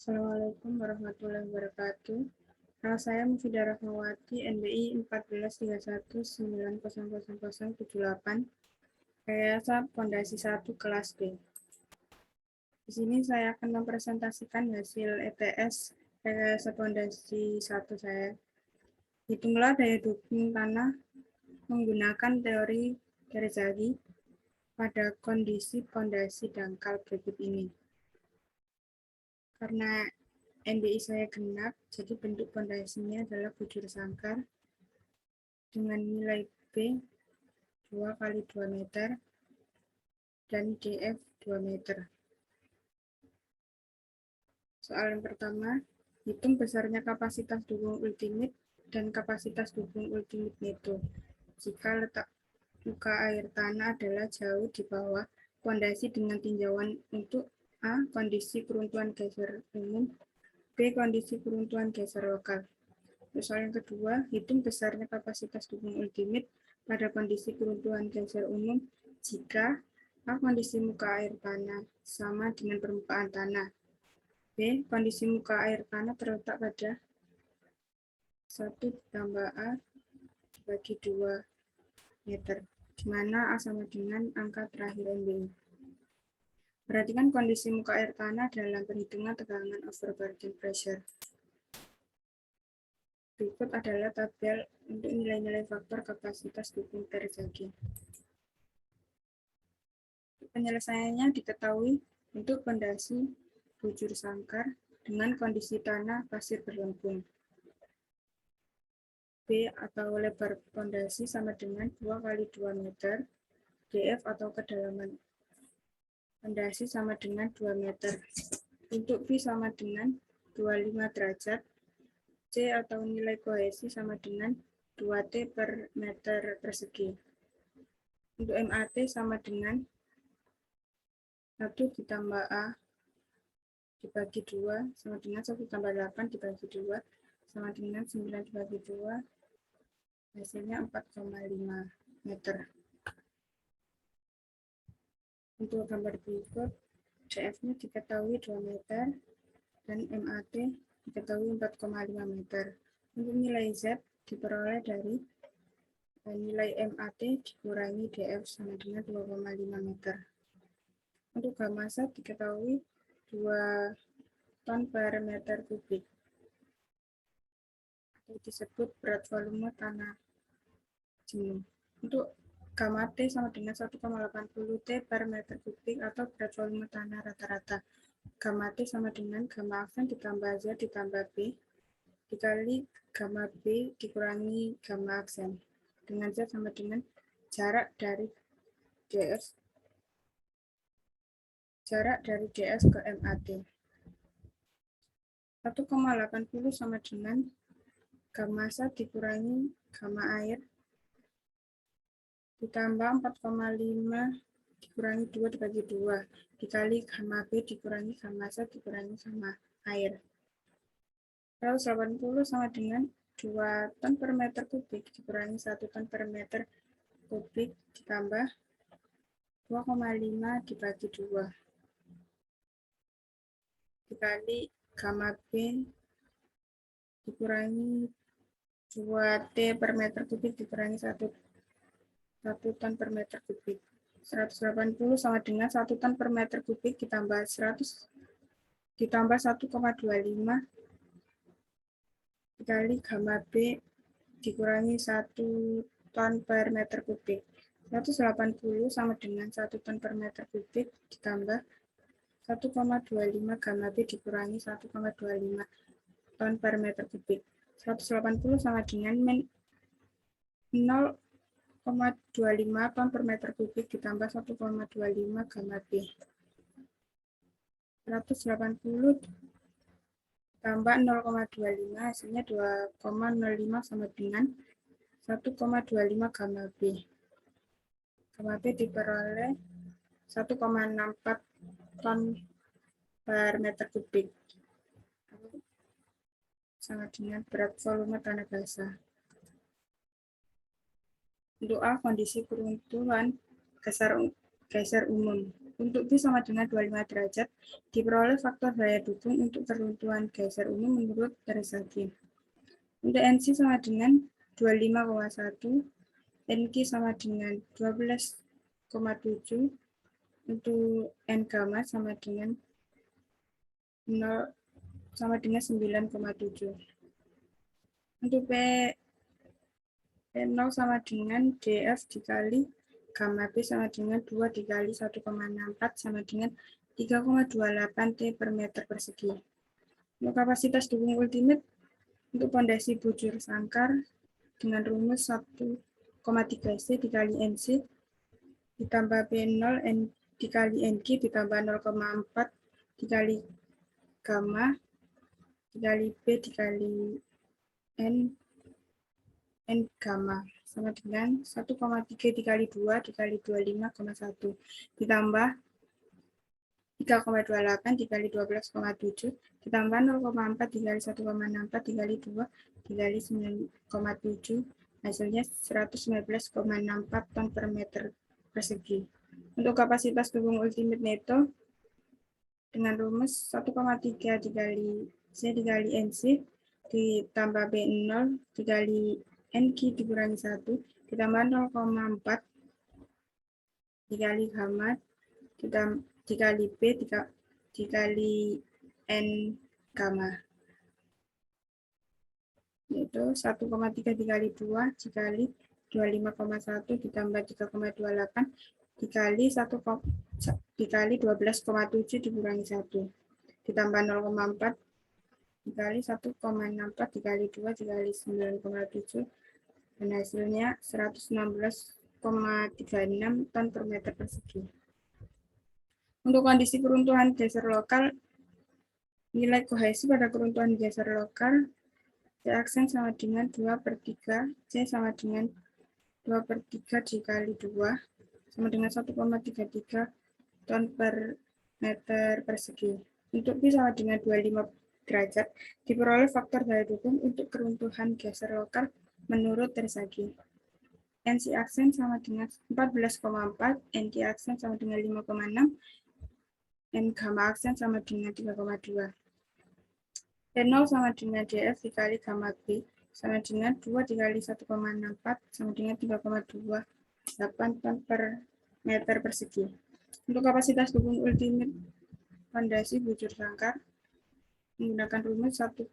Assalamualaikum warahmatullahi wabarakatuh. Nama saya Mufidah Rahmawati, NBI 1431900078, Rekayasa Pondasi 1 kelas B. Di sini saya akan mempresentasikan hasil ETS Rekayasa Pondasi 1 saya. Hitunglah daya dukung tanah menggunakan teori Terzaghi pada kondisi pondasi dangkal berikut ini. Karena NBI saya genap, jadi bentuk pondasinya adalah bujur sangkar dengan nilai B 2 kali 2 meter dan DF 2 meter. Soal yang pertama, hitung besarnya kapasitas dukung ultimate dan kapasitas dukung ultimate neto jika letak muka air tanah adalah jauh di bawah pondasi dengan tinjauan untuk A. Kondisi keruntuhan geser umum, B. Kondisi keruntuhan geser lokal. Soal yang kedua, hitung besarnya kapasitas dukung ultimate pada kondisi keruntuhan geser umum jika A. Kondisi muka air tanah sama dengan permukaan tanah. B. Kondisi muka air tanah terletak pada 1 ditambah A dibagi 2 meter, di mana A sama dengan angka terakhir NBI. Perhatikan kondisi muka air tanah dalam perhitungan tekanan overburden pressure. Berikut adalah tabel untuk nilai-nilai faktor kapasitas dukung Terzaghi. Penyelesaiannya diketahui untuk pondasi bujur sangkar dengan kondisi tanah pasir berlempung. B atau lebar pondasi sama dengan 2 kali 2 meter, DF atau kedalaman pondasi sama dengan 2 meter. Untuk B sama dengan 25 derajat, C atau nilai kohesi sama dengan 2T per meter persegi. Untuk MAT sama dengan 1 ditambah A dibagi 2 sama dengan 1 tambah 8 dibagi 2 sama dengan 9 dibagi 2, hasilnya 4,5 meter. Untuk gambar berikut, DF-nya diketahui 2 meter dan MAT diketahui 4,5 meter. Untuk nilai Z diperoleh dari nilai MAT dikurangi DF sama dengan 2,5 meter. Untuk gamma Z diketahui 2 ton per meter kubik, atau disebut berat volume tanah jenuh. Untuk gamma T sama dengan 1,80 T per meter kubik atau berat volume tanah rata-rata. Gamma T sama dengan gamma aksen ditambah Z ditambah B dikali gamma B dikurangi gamma aksen, dengan Z sama dengan jarak dari DS ke MAT. 1,80 sama dengan gamma Z dikurangi gamma air ditambah 4,5 dikurangi 2 dibagi 2 dikali gamma B dikurangi gamma Z dikurangi gamma air. 180 sama dengan 2 ton per meter kubik dikurangi 1 ton per meter kubik ditambah 2,5 dibagi 2 dikali gamma B dikurangi 2T per meter kubik dikurangi 1 ton per meter kubik. 180 sama dengan 1 ton per meter kubik ditambah 100 ditambah 1,25 dikali gamma B dikurangi 1 ton per meter kubik. 180 sama dengan 1 ton per meter kubik ditambah 1,25 gamma B dikurangi 1,25 ton per meter kubik. 180 sama dengan 0,25 ton per meter kubik ditambah 1,25 gamma B. 180 tambah 0,25 hasilnya 2,05 sama dengan 1,25 gamma B. Gamma B diperoleh 1,64 ton per meter kubik. Sama dengan berat volume tanah basah. Untuk A, kondisi keruntuhan geser umum. untuk B sama dengan 25 derajat, diperoleh faktor daya dukung untuk keruntuhan geser umum menurut Teresaki. Untuk NC sama dengan 25,1, NQ sama dengan 12,7, untuk N gamma sama dengan 0 sama dengan 9,7. Untuk P0 sama dengan DF dikali gamma B sama dengan 2 dikali 1,64 sama dengan 3,28 T per meter persegi. Untuk kapasitas dukung ultimate untuk pondasi bujur sangkar dengan rumus 1,3 C dikali NC ditambah P0 N dikali NQ ditambah 0,4 dikali gamma dikali B dikali N gamma sama dengan 1,3 dikali 2 dikali 25,1 ditambah 3,28 dikali 12,7 ditambah 0,4 dikali 1,64 dikali 2 dikali 9,7 hasilnya 119,64 ton per meter persegi. Untuk kapasitas dukung ultimate neto dengan rumus 1,3 dikali C dikali NC ditambah B0 dikali NQ dikurangi 1 ditambah 0,4 dikali gamma dikali B dikali N gamma, yaitu 1,3 dikali 2 dikali 25,1 ditambah 3,28 dikali 1 dikali 12,7 dikurangi 1 ditambah 0,4 dikali 1,64 dikali 2 dikali 9,7 dan hasilnya 116,36 ton per meter persegi. Untuk kondisi keruntuhan geser lokal, nilai kohesi pada keruntuhan geser lokal C aksen sama dengan 2/3, C sama dengan 2/3 dikali 2 sama dengan 1,33 ton per meter persegi. Untuk B sama dengan 25 derajat, diperoleh faktor daya dukung untuk keruntuhan geser lokal menurut Teresaki. NC aksen sama dengan 14,4, NQ aksen sama dengan 5,6, N gamma aksen sama dengan 3,2. P0 sama dengan DF dikali gamma B sama dengan 2 dikali 1,64 sama dengan 3,28 ton per meter persegi. Untuk kapasitas dukung ultimate fondasi bujur sangkar menggunakan rumus 1,3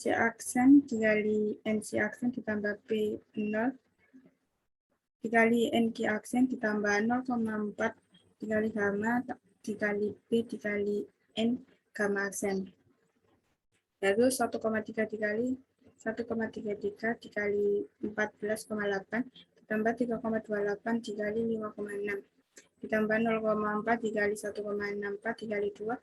C aksen dikali NC aksen ditambah P0 dikali NQ aksen ditambah 0,4 dikali gamma dikali B dikali N gamma aksen, yaitu 1,3 dikali 1,33 dikali 14,8 ditambah 3,28 dikali 5,6 ditambah 0,4 dikali 1,64 dikali 2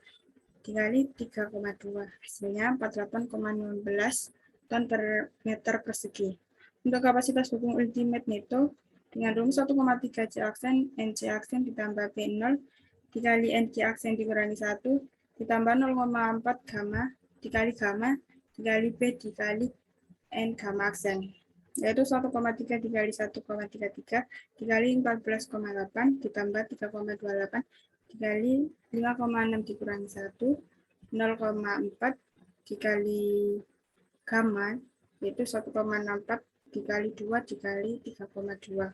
dikali 3,2 hasilnya 48,16 ton per meter persegi. Untuk kapasitas dukung ultimate neto dengan rumus 1,3 C aksen NC aksen ditambah P0 dikali NQ aksen dikurangi 1 ditambah 0,4 gamma dikali gamma dikali B dikali N gamma aksen, yaitu 1,3 dikali 1,33 dikali 14,8 ditambah 3,28 dikali 5,6 dikurangi 1 0,4 dikali gamma yaitu 1,64 dikali 2 dikali 3,2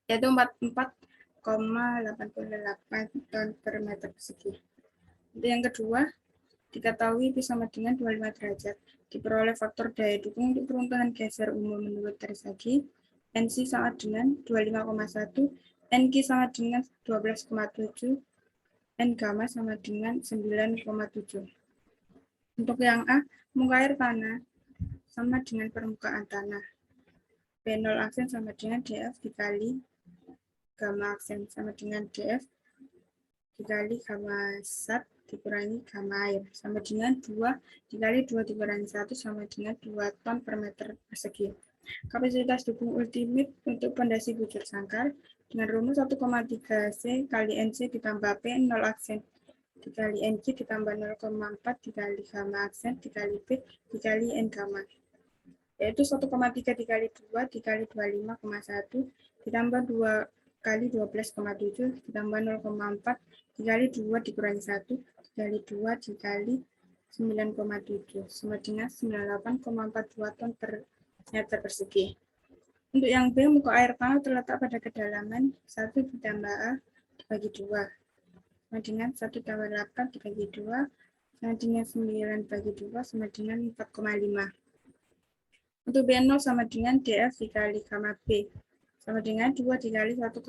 yaitu 44,88 ton per meter persegi. Untuk yang kedua, diketahui P sama dengan 25 derajat. Diperoleh faktor daya dukung untuk keruntuhan geser umum menurut Teresaki. NC sama dengan 25,1, NQ sama dengan 12,7, N gamma sama dengan 9,7. Untuk yang A, muka air tanah sama dengan permukaan tanah. P0 aksen sama dengan DF dikali gamma aksen sama dengan DF dikali gamma sat dikurangi gamma air sama dengan 2 dikali 2 dikurangi 1 sama dengan 2 ton per meter persegi. Kapasitas dukung ultimate untuk pondasi bujur sangkar dengan rumus 1,3 C kali NC ditambah P0 aksen dikali NQ ditambah 0,4 dikali gamma aksen dikali B dikali N gamma, yaitu 1,3 dikali 2 dikali 25,1 ditambah 2 kali 12,7 ditambah 0,4 dikali 2 dikurangi 1 dikali 2 dikali 9,7 sama dengan 98,42 ton per meter persegi. Untuk yang B, muka air tanah terletak pada kedalaman 1 ditambah A dibagi 2 sama dengan 1 tambah 8 dibagi 2 sama dengan 9 bagi 2 sama dengan 4,5. Untuk B0 sama dengan DF dikali gamma B sama dengan 2 dikali 1,64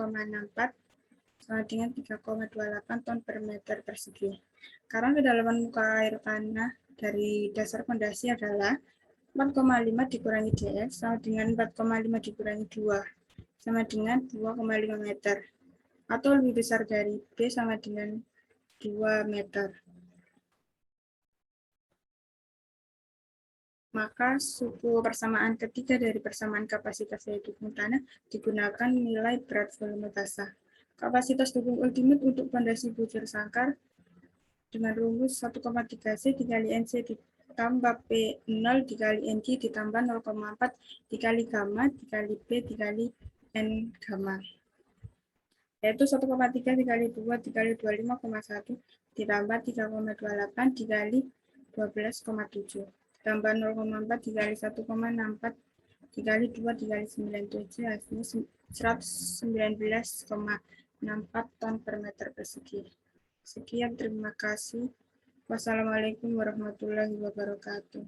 sama dengan 3,28 ton per meter persegi. Karena kedalaman muka air tanah dari dasar fondasi adalah 4,5 dikurangi DF sama dengan 4,5 dikurangi 2 sama dengan 2,5 meter atau lebih besar dari B sama dengan 2 meter. Maka suku persamaan ketiga dari persamaan kapasitas daya dukung tanah digunakan nilai berat volume basah. Kapasitas dukung ultimate untuk fondasi bujur sangkar dengan rumus 1,3 C dikali NC ditambah P0 dikali NG ditambah 0,4 dikali gamma dikali B dikali N gamma. Yaitu 1,3 dikali 2 dikali 25,1 ditambah 3,28 dikali 12,7 tambah 0,4 dikali 1,64 dikali 2 dikali 97 hasilnya 119,64 ton per meter persegi. Sekian, terima kasih. Wassalamualaikum warahmatullahi wabarakatuh.